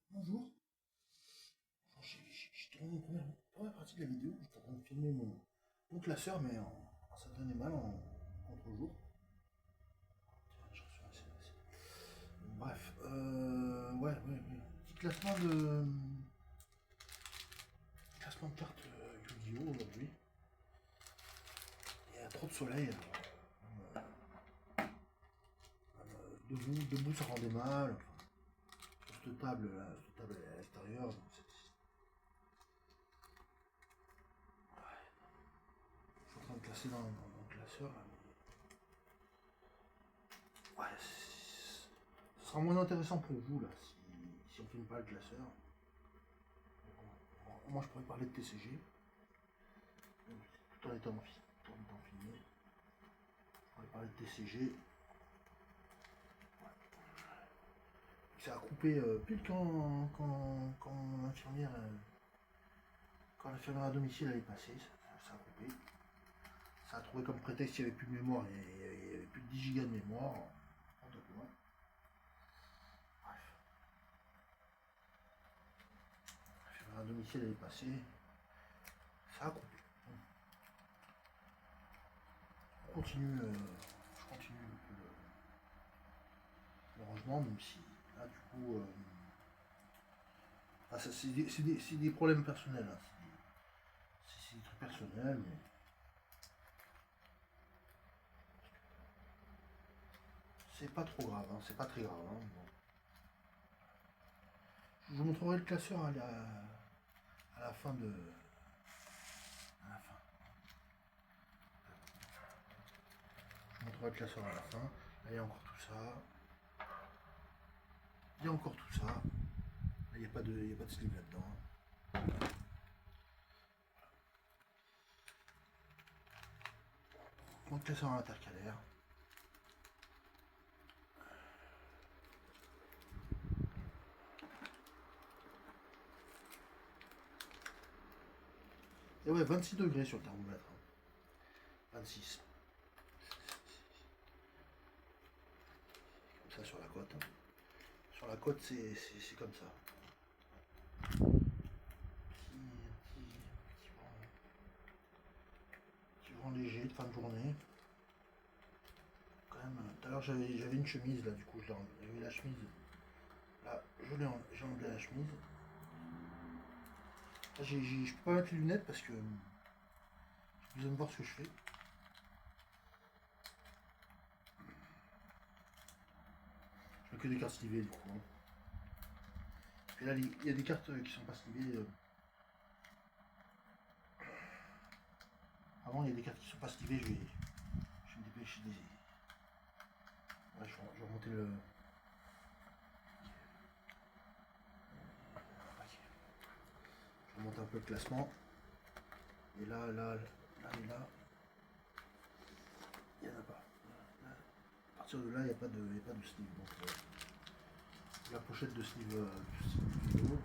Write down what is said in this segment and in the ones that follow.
Bonjour. J'ai tourné une première partie de la vidéo. J'étais en train de filmer mon classeur, mais ça donnait mal en contre-jour. J'ai reçu un SMS. Bref, ouais. Petit classement de cartes Yu-Gi-Oh! Aujourd'hui. Il y a trop de soleil. Debout, ça rendait mal. Sur cette table, là, cette table à l'extérieur. Je suis en train de classer dans le classeur. Là, mais... Ouais, ce sera moins intéressant pour vous là si on filme pas le classeur. Moi je pourrais parler de TCG. Tout en étant filmé. Je pourrais parler de TCG. Ça a coupé pile quand l'infirmière à domicile elle est passée, ça a coupé. Ça a trouvé comme prétexte qu'il n'y avait plus de mémoire, il n'y avait plus de 10 gigas de mémoire. Bref. L'infirmière à domicile elle est passée. Ça a coupé. Je continue le rangement, même si là du coup c'est des problèmes personnels, hein. C'est des trucs personnels, mais c'est pas trop grave, hein, c'est pas très grave. Hein, bon. Je vous montrerai le classeur à la fin de. À la fin. Je vous montrerai le classeur à la fin. Là, il y a encore tout ça. Il y a encore tout ça. Là, il n'y a pas de sleeve là-dedans. Mon classeur intercalaire. Et ouais, 26 degrés sur le thermomètre. 26. Comme ça sur la côte. Hein. Sur la côte, c'est comme ça. Petit vent léger de fin de journée. Quand même, tout à l'heure j'avais une chemise là, du coup j'ai eu la chemise. Là, j'ai enlevé la chemise. Là, je peux pas mettre les lunettes parce que j'ai besoin de voir ce que je fais. Je mets que des cartes slivées du coup. Hein. Et là, il y a des cartes qui sont pas slivées. Avant, il y a des cartes qui sont pas slivées, je vais me dépêcher des. Ouais, je vais remonter le. Okay. Je remonte un peu le classement. Et là, et là, il n'y en a pas. Là, à partir de là, il n'y a pas de sleeve. Donc, la pochette de sleeve vidéo.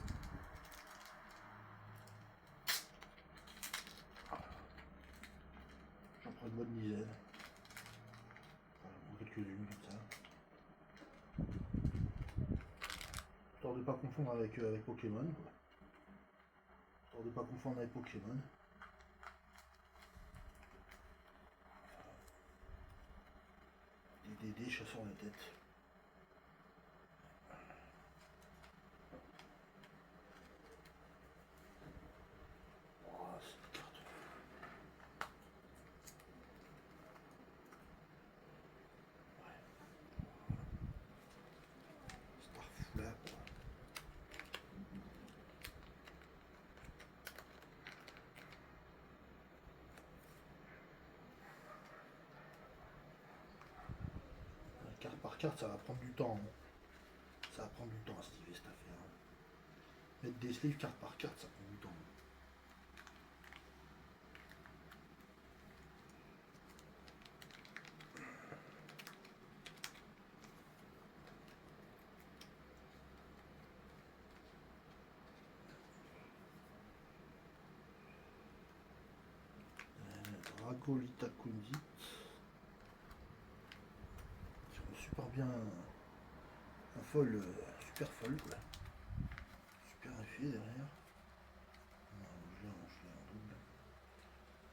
J'en prends une bonne dizaine. Voilà, quelques-unes comme ça. Histoire de ne pas confondre avec Pokémon. Quoi. Histoire de ne pas confondre avec Pokémon. Des chasseurs de tête. Oh, cette carte. Ouais. Starfou là, quoi. Carte par carte, ça va prendre du temps. Hein. Ça va prendre du temps à sliver cette affaire. Hein. Mettre des sleeves carte par carte, ça prend du temps. Dragolita Kundi. Super bien. Un foil super folle quoi. Super effet derrière. Non, je l'ai en double.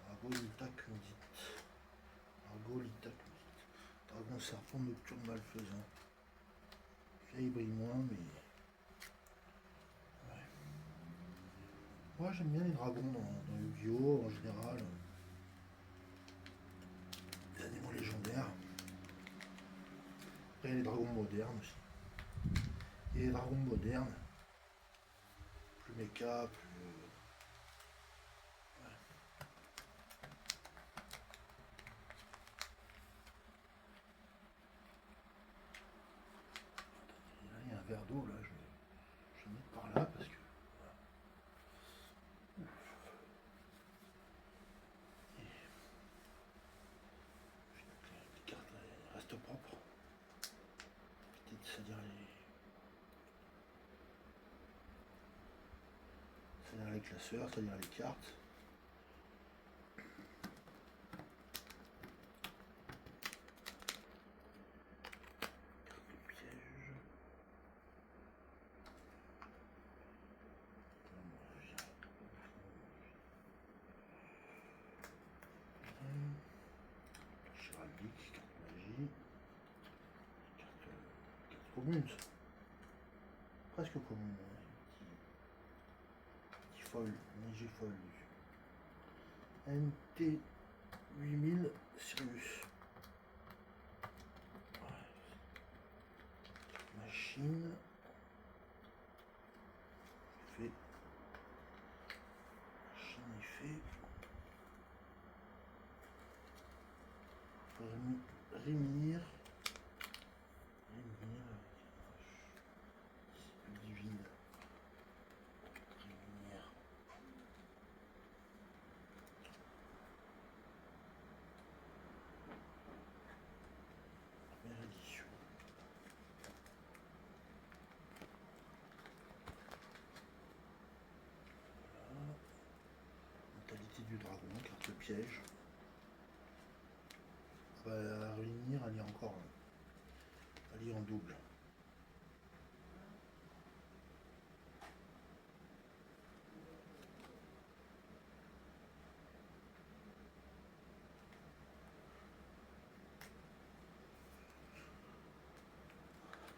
Argolita Cundite. Argolita Cundite. Dragon serpent nocturne malfaisant. Là il brille moins mais. Moi j'aime bien les dragons dans Yu-Gi-Oh en général. Les animaux légendaires. Après il y a les dragons modernes aussi. Et les dragons modernes. Plus méca, plus. Là il y a un verre d'eau là, je vais mettre par là parce que. Les cartes là, elles restent propres. C'est-à-dire les classeurs, c'est-à-dire les cartes. Chiraldique, carte magie, carte commune, presque commune, petit folle, léger folle. NT 8000 Sirius. Machine. Fait. Machine effet. Rémir. Divine. Rémir. Première édition. Voilà. Mentalité du dragon, carte piège. À réunir, elle y est encore. Elle y est en double.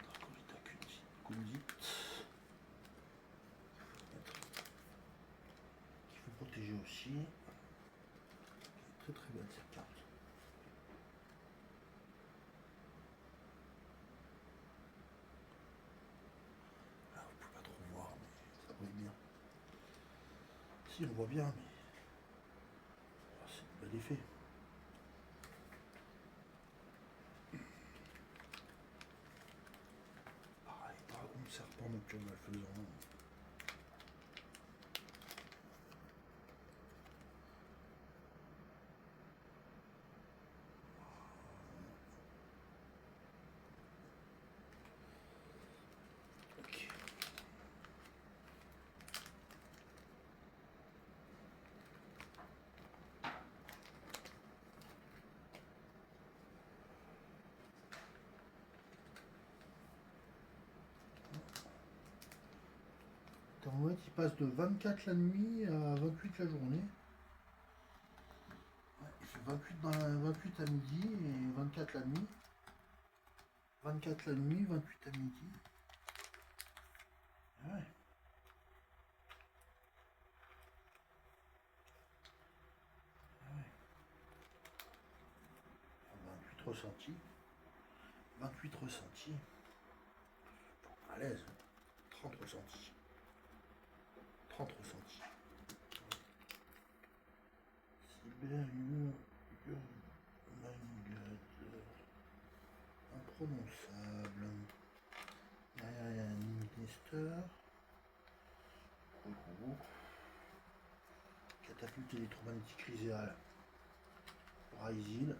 Dracolita Cundite. Qu'il faut protéger aussi. Très très belle cette carte. Là, vous pouvez pas trop voir, mais ça brille bien. Si, on voit bien, mais c'est un bel effet. Pareil, dragon, serpent, nocturne malfaisant. Ok. Thermomètre il passe de 24 la nuit à 28 la journée. Ouais, il fait 28 à midi et 24 la nuit. 24 la nuit, 28 à midi. Ouais. Ouais. 28 ressentis. 28 ressentis. À l'aise. 30 ressentis. 30 ressentis. Siberius. Imprononçable. Derrière il y a un minister. Catapulte électromagnétique riséale. Brésil.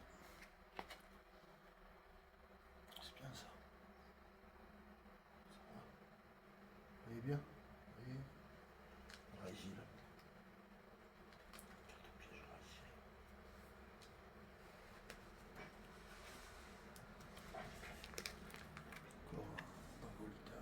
C'est bien ça. Vous voyez bien? Vous voyez? Brésil. Carte piège Brésil. Encore un Argolita.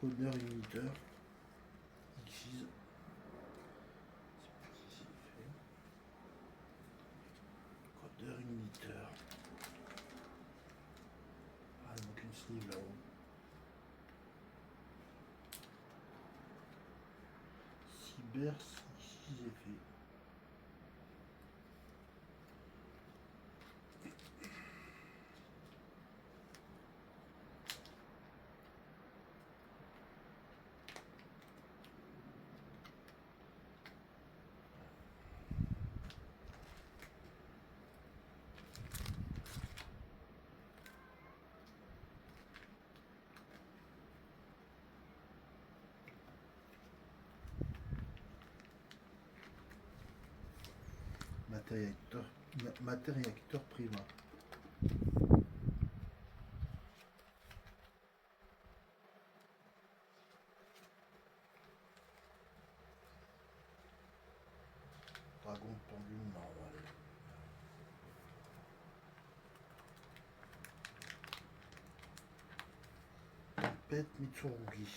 Codeur inhibiteur. Xyz. Codeur inhibiteur. Ah, il manque une sleeve là-haut. Cyber 6 effets. Matériacteur primaire. Dragon pendule normal. Tempête Mitsurugi.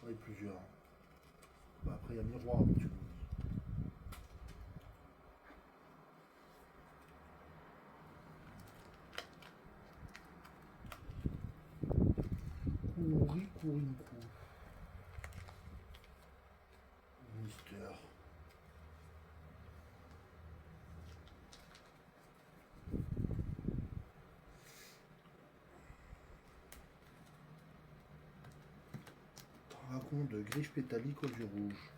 J'en ai plusieurs. Bah, après il y a Miroir Mitsurugi. Kurinku. Mister. Dragon de griffe pétalique aux yeux rouges.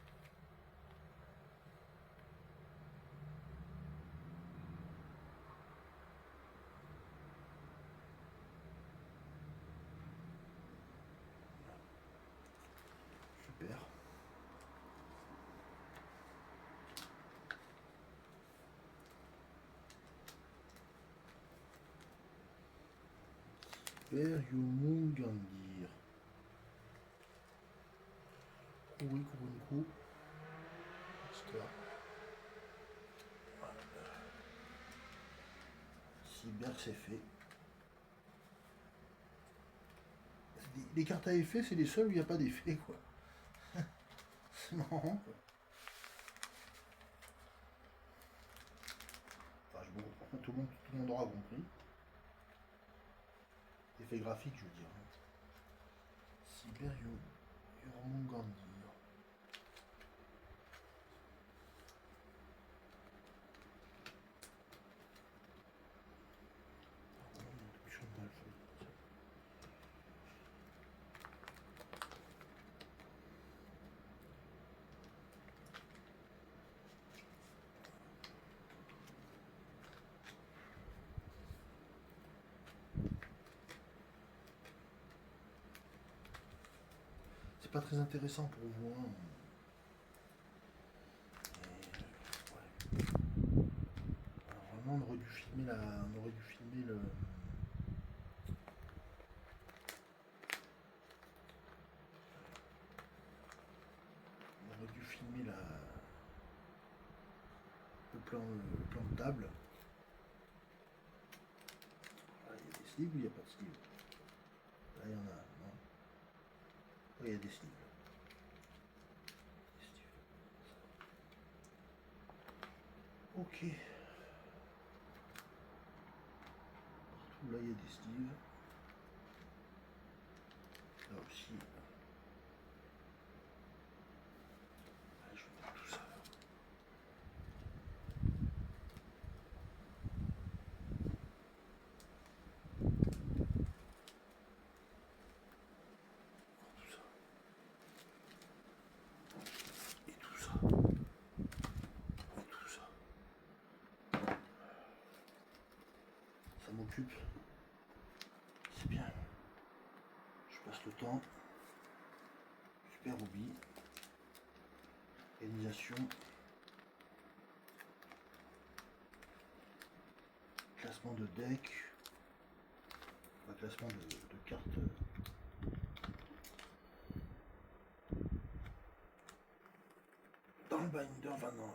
Super. Super Yumungandir. Kurinku. Mister. Cyber c'est fait. Les cartes à effet, c'est les seules où il n'y a pas d'effet, quoi. C'est marrant, quoi. Enfin, tout le monde aura compris. Effet graphique, je veux dire. Cyber Yurmungandir. C'est pas très intéressant pour vous. Hein. Ouais. Alors, vraiment, on aurait dû filmer on aurait dû filmer le. On aurait dû filmer le plan de table. Là, il y a des sleeves ou il n'y a pas de sleeves? Là, il y en a. Non. Oui, il y a des sleeves. Ok. Partout là il y a des sleeves. Là aussi. Allez, je vais mettre tout ça. Et tout ça. Et tout ça. Ça m'occupe. C'est bien. Je passe le temps. Super Ruby. Organisation. Classement de deck. Enfin, classement de cartes. Dans le binder, enfin non.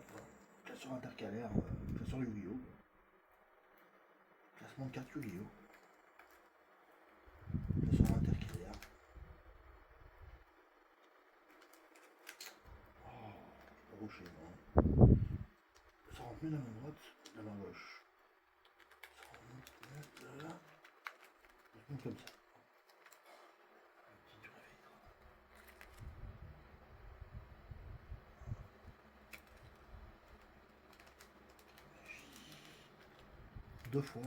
Classeur intercalaire. Classeur Yu-Gi-Oh! classement de cartes Yu-Gi-Oh! Classement intercarrière. Oh, rocher, non. Ça rentre mieux la main droite, la main gauche. Ça rentre mieux de là. Comme ça. Deux fois.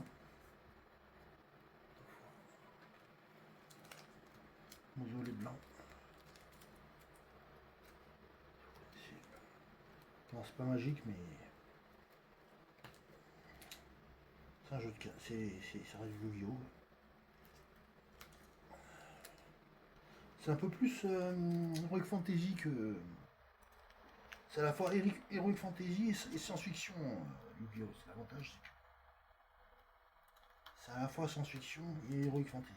Mausolée blanc. Non, c'est pas magique, mais c'est un jeu de cartes. Ça reste Yu-Gi-Oh! C'est un peu plus Heroic Fantasy que. C'est à la fois Heroic Fantasy et science-fiction, Yu-Gi-Oh! C'est l'avantage, c'est que c'est à la fois science-fiction et Heroic Fantasy.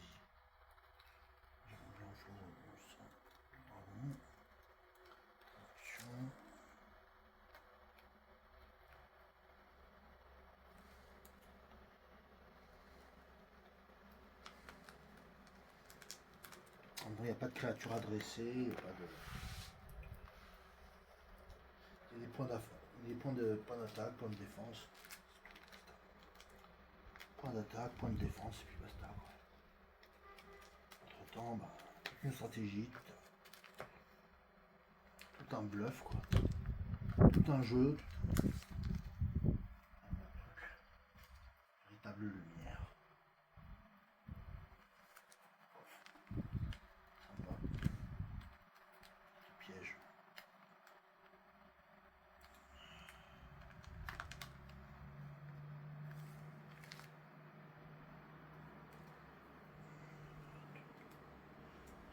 En gros, il n'y a pas de créature adressée, il n'y a pas de. Il y a des points d'attaque, points de défense. Point d'attaque, point de défense, et puis basta. Entre temps, bah, toute une stratégie, tout un bluff, quoi. Tout un jeu, véritable lumière. Sympa. Petit piège.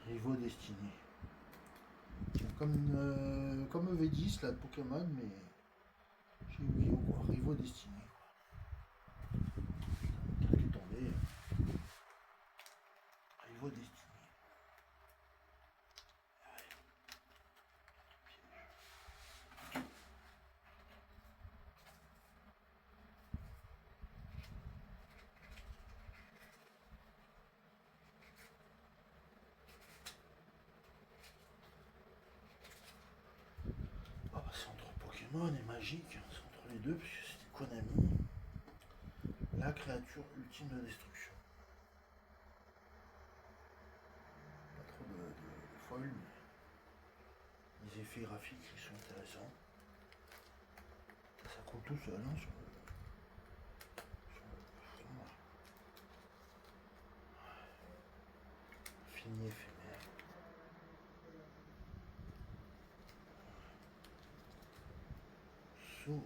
Rivaux destinés. Comme EV10 là de Pokémon, mais chez Yu-Gi-Oh! Quoi. Rivaux destinés. Qu'est-ce qui est tombé? Rivaux destinés. Ah bah, c'est entre Pokémon et Magique, c'est entre les deux, puisque c'était Konami. La créature ultime de destruction. Pas trop de folle, mais les effets graphiques qui sont intéressants. Ça coule tout seul hein, sur le fond. Fini éphémère. Saut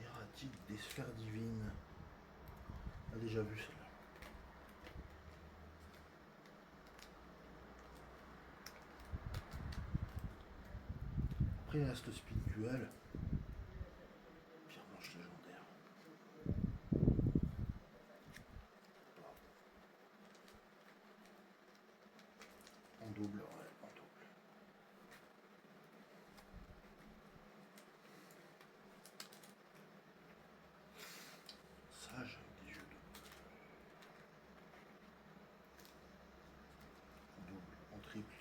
erratique des sphères divines. On a déjà vu celle-là. Après il reste le speed duel. Pierre blanche légendaire. En double, ouais, en double. Sage avec des jeux en double, en triple.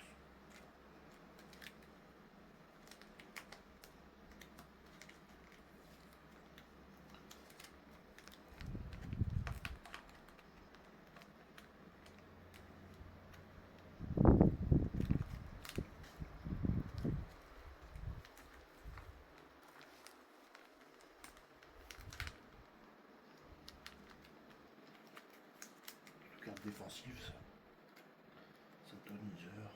Carte défensive, ça. Synthoniseur.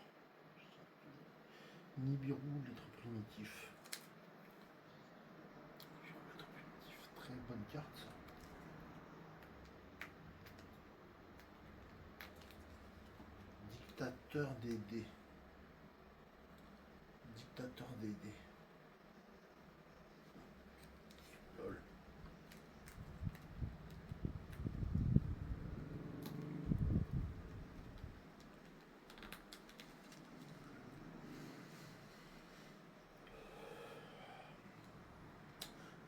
Nibiru, l'être primitif. Très bonne carte, ça. Dictateur des dés. Dictateur des dés. Lol.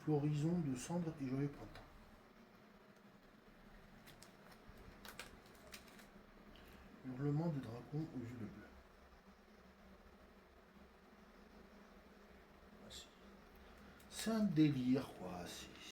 Floraison de cendres et joyeux printemps. concombre aux yeux de bleu. C'est un délire, quoi.